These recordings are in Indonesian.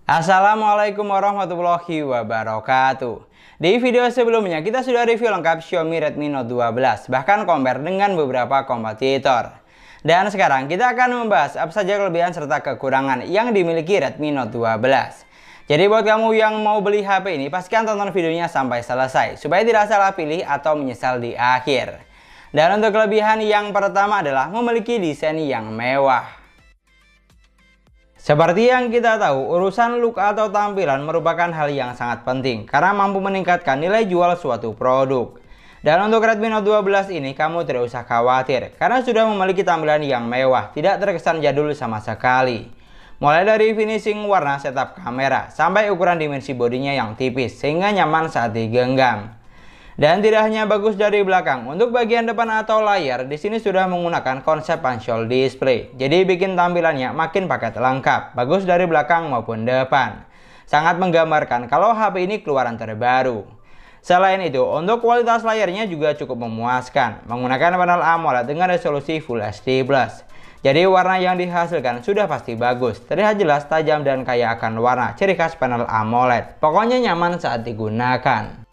Assalamualaikum warahmatullahi wabarakatuh. Di video sebelumnya kita sudah review lengkap Xiaomi Redmi Note 12, bahkan compare dengan beberapa kompetitor. Dan sekarang kita akan membahas apa saja kelebihan serta kekurangan yang dimiliki Redmi Note 12. Jadi buat kamu yang mau beli HP ini, pastikan tonton videonya sampai selesai supaya tidak salah pilih atau menyesal di akhir. Dan untuk kelebihan yang pertama adalah memiliki desain yang mewah. Seperti yang kita tahu, urusan look atau tampilan merupakan hal yang sangat penting karena mampu meningkatkan nilai jual suatu produk. Dan untuk Redmi Note 12 ini kamu tidak usah khawatir karena sudah memiliki tampilan yang mewah, tidak terkesan jadul sama sekali. Mulai dari finishing warna, setup kamera, sampai ukuran dimensi bodinya yang tipis sehingga nyaman saat digenggam. Dan tidak hanya bagus dari belakang, untuk bagian depan atau layar di sini sudah menggunakan konsep punch-hole display. Jadi bikin tampilannya makin paket lengkap, bagus dari belakang maupun depan. Sangat menggambarkan kalau HP ini keluaran terbaru. Selain itu, untuk kualitas layarnya juga cukup memuaskan, menggunakan panel AMOLED dengan resolusi Full HD+. Jadi warna yang dihasilkan sudah pasti bagus, terlihat jelas, tajam, dan kaya akan warna, ciri khas panel AMOLED. Pokoknya nyaman saat digunakan.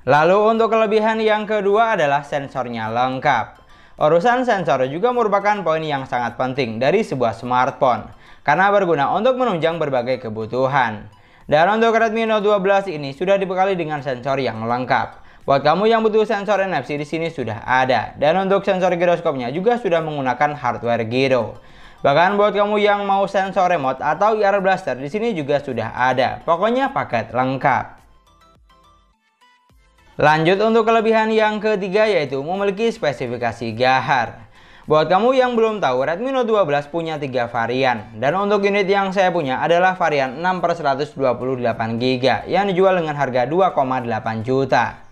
Lalu untuk kelebihan yang kedua adalah sensornya lengkap. Urusan sensor juga merupakan poin yang sangat penting dari sebuah smartphone, karena berguna untuk menunjang berbagai kebutuhan. Dan untuk Redmi Note 12 ini sudah dibekali dengan sensor yang lengkap. Buat kamu yang butuh sensor NFC di sini sudah ada. Dan untuk sensor giroskopnya juga sudah menggunakan hardware giro. Bahkan buat kamu yang mau sensor remote atau ear blaster di sini juga sudah ada. Pokoknya paket lengkap. Lanjut untuk kelebihan yang ketiga yaitu memiliki spesifikasi gahar. Buat kamu yang belum tahu, Redmi Note 12 punya 3 varian. Dan untuk unit yang saya punya adalah varian 6/128GB yang dijual dengan harga 2,8 juta.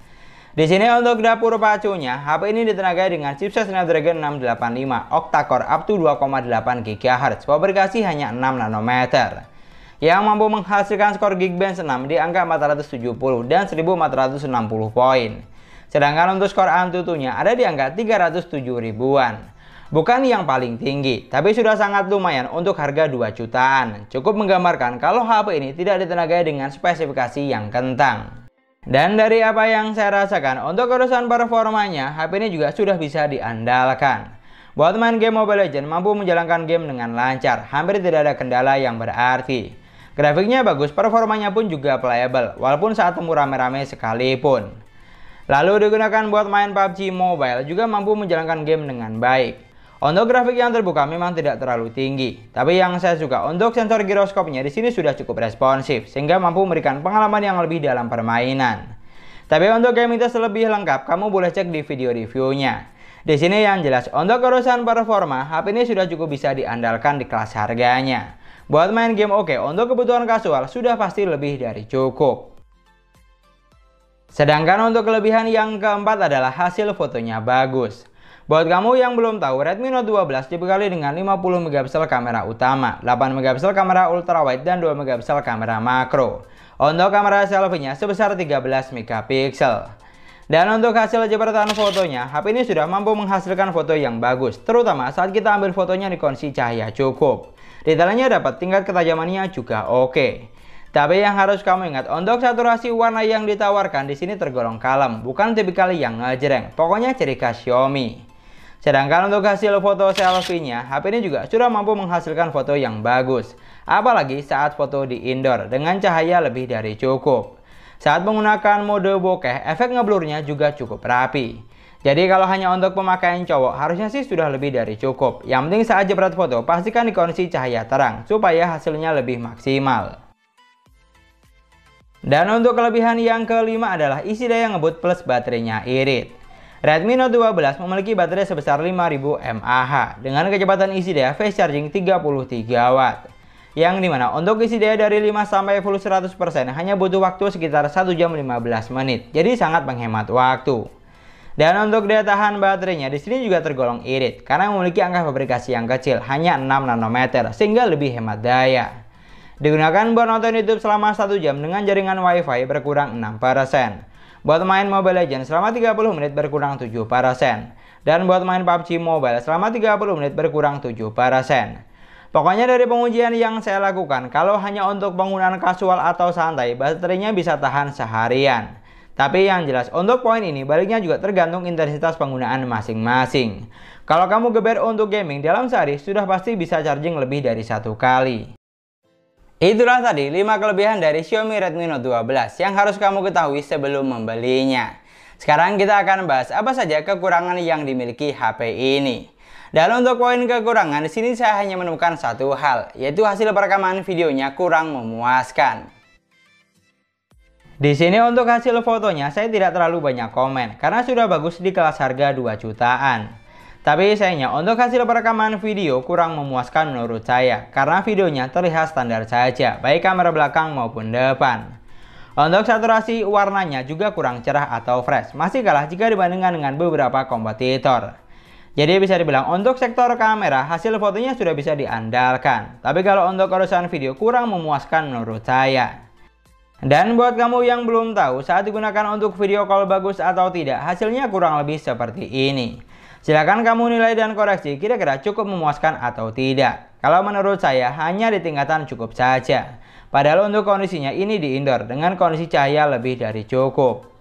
Di sini untuk dapur pacunya, HP ini ditenagai dengan chipset Snapdragon 685 octa-core up to 2,8 GHz, fabrikasi hanya 6 nanometer. Yang mampu menghasilkan skor Geekbench 6 di angka 470 dan 1460 poin. Sedangkan untuk skor AnTuTu-nya ada di angka 307 ribuan. Bukan yang paling tinggi, tapi sudah sangat lumayan untuk harga 2 jutaan. Cukup menggambarkan kalau HP ini tidak ditenagai dengan spesifikasi yang kentang. Dan dari apa yang saya rasakan, untuk urusan performanya, HP ini juga sudah bisa diandalkan. Buat main game Mobile Legends mampu menjalankan game dengan lancar, hampir tidak ada kendala yang berarti. Grafiknya bagus, performanya pun juga playable, walaupun saat temu rame-rame sekalipun. Lalu digunakan buat main PUBG Mobile, juga mampu menjalankan game dengan baik. Untuk grafik yang terbuka memang tidak terlalu tinggi, tapi yang saya suka untuk sensor giroskopnya di sini sudah cukup responsif, sehingga mampu memberikan pengalaman yang lebih dalam permainan. Tapi untuk game itu lebih lengkap, kamu boleh cek di video reviewnya. Di sini yang jelas, untuk urusan performa, HP ini sudah cukup bisa diandalkan di kelas harganya. Buat main game oke, untuk kebutuhan kasual sudah pasti lebih dari cukup. Sedangkan untuk kelebihan yang keempat adalah hasil fotonya bagus. Buat kamu yang belum tahu, Redmi Note 12 dibekali dengan 50 megapiksel kamera utama, 8 megapiksel kamera ultrawide, dan 2 megapiksel kamera makro. Untuk kamera selfie-nya sebesar 13 megapiksel. Dan untuk hasil jepretan fotonya, HP ini sudah mampu menghasilkan foto yang bagus, terutama saat kita ambil fotonya di kondisi cahaya cukup. Detailnya dapat, tingkat ketajamannya juga oke. Tapi yang harus kamu ingat, untuk saturasi warna yang ditawarkan di sini tergolong kalem, bukan tipikal yang ngejreng. Pokoknya ciri khas Xiaomi. Sedangkan untuk hasil foto selfie-nya, HP ini juga sudah mampu menghasilkan foto yang bagus. Apalagi saat foto di indoor dengan cahaya lebih dari cukup. Saat menggunakan mode bokeh, efek ngeblurnya juga cukup rapi. Jadi kalau hanya untuk pemakaian cowok, harusnya sih sudah lebih dari cukup. Yang penting saat jepret foto, pastikan di kondisi cahaya terang, supaya hasilnya lebih maksimal. Dan untuk kelebihan yang kelima adalah isi daya ngebut plus baterainya irit. Redmi Note 12 memiliki baterai sebesar 5000 mAh, dengan kecepatan isi daya fast charging 33 Watt. Yang dimana untuk isi daya dari 5 sampai full 100% hanya butuh waktu sekitar 1 jam 15 menit. Jadi sangat menghemat waktu. Dan untuk daya tahan baterainya di sini juga tergolong irit karena memiliki angka fabrikasi yang kecil, hanya 6 nanometer, sehingga lebih hemat daya. Digunakan buat nonton YouTube selama 1 jam dengan jaringan WiFi berkurang 6%. Buat main Mobile Legends selama 30 menit berkurang 7%. Dan buat main PUBG Mobile selama 30 menit berkurang 7%. Pokoknya dari pengujian yang saya lakukan, kalau hanya untuk penggunaan kasual atau santai, baterainya bisa tahan seharian. Tapi yang jelas untuk poin ini baliknya juga tergantung intensitas penggunaan masing-masing. Kalau kamu geber untuk gaming dalam sehari sudah pasti bisa charging lebih dari 1 kali. Itulah tadi 5 kelebihan dari Xiaomi Redmi Note 12 yang harus kamu ketahui sebelum membelinya. Sekarang kita akan bahas apa saja kekurangan yang dimiliki HP ini. Dan untuk poin kekurangan di sini saya hanya menemukan satu hal, yaitu hasil perekaman videonya kurang memuaskan. Di sini untuk hasil fotonya saya tidak terlalu banyak komen karena sudah bagus di kelas harga 2 jutaan. Tapi sayangnya untuk hasil perekaman video kurang memuaskan menurut saya karena videonya terlihat standar saja baik kamera belakang maupun depan. Untuk saturasi warnanya juga kurang cerah atau fresh, masih kalah jika dibandingkan dengan beberapa kompetitor. Jadi bisa dibilang untuk sektor kamera hasil fotonya sudah bisa diandalkan, tapi kalau untuk urusan video kurang memuaskan menurut saya. Dan buat kamu yang belum tahu saat digunakan untuk video call bagus atau tidak, hasilnya kurang lebih seperti ini. Silahkan kamu nilai dan koreksi kira-kira cukup memuaskan atau tidak. Kalau menurut saya hanya di tingkatan cukup saja. Padahal untuk kondisinya ini di indoor dengan kondisi cahaya lebih dari cukup.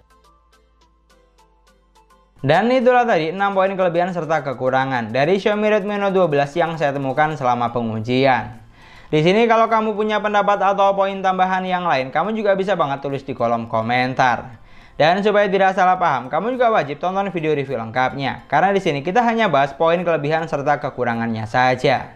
Dan itulah tadi 6 poin kelebihan serta kekurangan dari Xiaomi Redmi Note 12 yang saya temukan selama pengujian. Di sini kalau kamu punya pendapat atau poin tambahan yang lain, kamu juga bisa banget tulis di kolom komentar. Dan supaya tidak salah paham, kamu juga wajib tonton video review lengkapnya. Karena di sini kita hanya bahas poin kelebihan serta kekurangannya saja.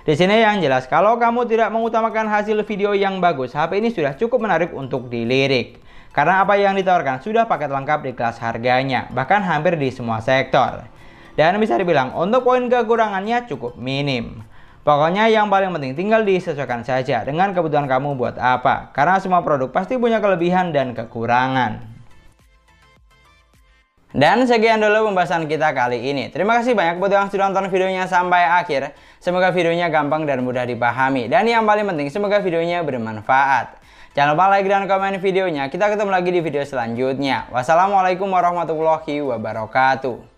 Di sini yang jelas, kalau kamu tidak mengutamakan hasil video yang bagus, HP ini sudah cukup menarik untuk dilirik. Karena apa yang ditawarkan sudah paket lengkap di kelas harganya, bahkan hampir di semua sektor. Dan bisa dibilang untuk poin kekurangannya cukup minim. Pokoknya yang paling penting tinggal disesuaikan saja dengan kebutuhan kamu buat apa. Karena semua produk pasti punya kelebihan dan kekurangan. Dan sekian dulu pembahasan kita kali ini. Terima kasih banyak buat yang sudah nonton videonya sampai akhir. Semoga videonya gampang dan mudah dipahami. Dan yang paling penting semoga videonya bermanfaat. Jangan lupa like dan komen videonya. Kita ketemu lagi di video selanjutnya. Wassalamualaikum warahmatullahi wabarakatuh.